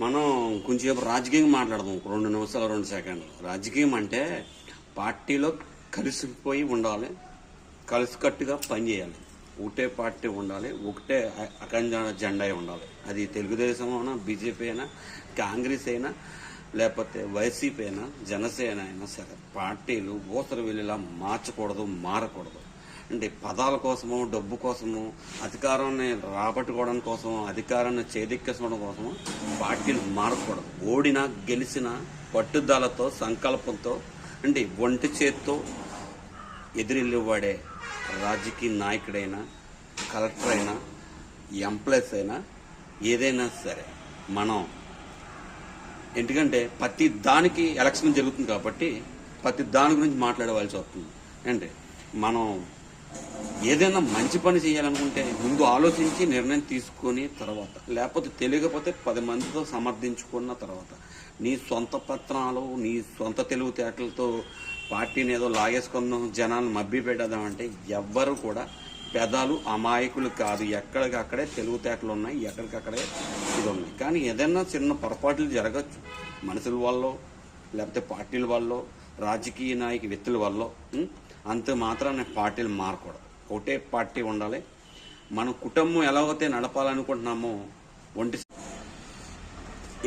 మనం కొంచెంసేపు రాజకీయం మాట్లాడదాం. 2 నిమిషాలు 2 సెకండ్లు. రాజకీయం అంటే పార్టీలో కలిసిపోయి ఉండాలి, కలిసికట్టుగా పనిచేయాలి. ఒకటే పార్టీ ఉండాలి, ఒకటే అఖండ జెండా ఉండాలి. అది తెలుగుదేశం అయినా, బీజేపీ అయినా, కాంగ్రెస్ అయినా, లేకపోతే వైసీపీ అయినా, జనసేన అయినా సరే పార్టీలు ఊసరు వెళ్ళేలా మార్చకూడదు, మారకూడదు. అంటే పదాల కోసము, డబ్బు కోసము, అధికారాన్ని రాబట్టుకోవడం కోసం, అధికారాన్ని చేదిక్కేసుకోవడం కోసము పార్టీలు మారకూడదు. ఓడినా గెలిచినా పట్టుదలతో, సంకల్పంతో, అంటే ఒంటి చేత్తో ఎదురెళ్ళేవాడే రాజకీయ నాయకుడైనా, కలెక్టర్ అయినా, ఎంప్లాయీస్ అయినా, ఏదైనా సరే మనం ఎందుకంటే ప్రతి దానికి ఎలక్షన్ జరుగుతుంది కాబట్టి ప్రతి దాని గురించి మాట్లాడవలసి వస్తుంది. అంటే మనం ఏదైనా మంచి పని చేయాలనుకుంటే ముందు ఆలోచించి నిర్ణయం తీసుకుని తర్వాత, లేకపోతే తెలియకపోతే 10 మందితో సమర్థించుకున్న తర్వాత, నీ సొంత పత్రాలు, నీ సొంత తెలివితేటలతో పార్టీని ఏదో లాగేసుకుందాం, జనాలను మభ్య పెట్టేద్దామంటే ఎవ్వరు కూడా పెదాలు అమాయకులు కాదు. ఎక్కడికక్కడే తెలివితేటలు ఉన్నాయి, ఎక్కడికక్కడే ఇది ఉన్నాయి. కానీ ఏదైనా చిన్న పొరపాట్లు జరగచ్చు, మనుషుల వల్ల, లేకపోతే పార్టీల వల్ల, రాజకీయ నాయక వ్యక్తుల వల్ల. అంత మాత్రాన్ని పార్టీలు మారకూడదు, ఒకటే పార్టీ ఉండాలి. మన కుటుంబం ఎలాగైతే నడపాలనుకుంటున్నామో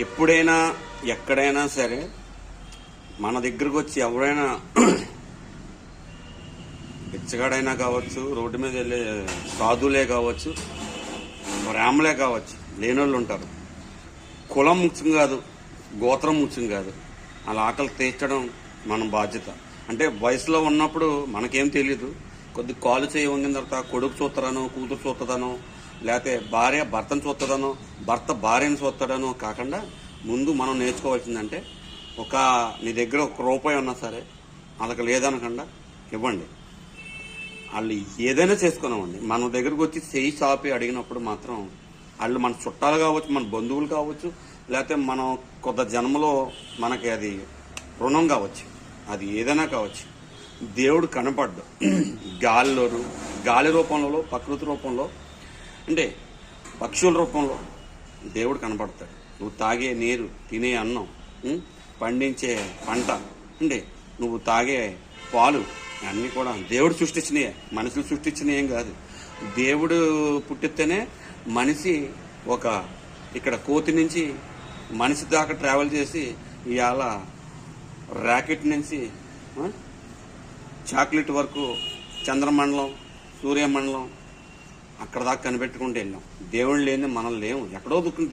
ఎప్పుడైనా ఎక్కడైనా సరే మన దగ్గరకు వచ్చి ఎవరైనా బిచ్చగాడైనా కావచ్చు, రోడ్డు మీద వెళ్ళే సాధువులే కావచ్చు, బ్రాహ్మలే కావచ్చు, లేనోళ్ళు ఉంటారు. కులం ముఖ్యం కాదు, గోత్రం ముఖ్యం కాదు. అలా ఆకలి తీర్చడం మన బాధ్యత. అంటే వయసులో ఉన్నప్పుడు మనకేం తెలియదు, కొద్ది కాలు చేయి వంగిన తర్వాత కొడుకు చూస్తాడనో, కూతురు చూస్తుందనో, లేకపోతే భార్య భర్తను చూస్తుందనో, భర్త భార్యను చూస్తాడనో కాకుండా ముందు మనం నేర్చుకోవాల్సిందంటే నీ దగ్గర 1 రూపాయి ఉన్నా సరే వాళ్ళకి లేదనకుండా ఇవ్వండి. వాళ్ళు ఏదైనా చేసుకున్నామండి. మన దగ్గరకు వచ్చి చేయి చాపి అడిగినప్పుడు మాత్రం వాళ్ళు మన చుట్టాలు కావచ్చు, మన బంధువులు కావచ్చు, లేకపోతే మనం కొత్త జన్మలో మనకి అది రుణం కావచ్చు, అది ఏదైనా కావచ్చు. దేవుడు కనపడ్డు గాలి రూపంలో, ప్రకృతి రూపంలో, అంటే పక్షుల రూపంలో దేవుడు కనపడతాడు. నువ్వు తాగే నీరు, తినే అన్నం, పండించే పంట, అంటే నువ్వు తాగే పాలు అన్నీ కూడా దేవుడు సృష్టించినయే, మనుషులు సృష్టించినవి ఏం కాదు. దేవుడు పుట్టిస్తేనే మనిషి ఇక్కడ కోతి నుంచి మనిషి దాకా ట్రావెల్ చేసి ఇవాళ ర్యాకెట్ నుంచి చాక్లెట్ వరకు చంద్రమండలం, సూర్యమండలం అక్కడ దాకా కనిపెట్టుకుంటూ వెళ్ళాం. దేవుడు లేని మనం లేము. ఎక్కడో దుఃఖం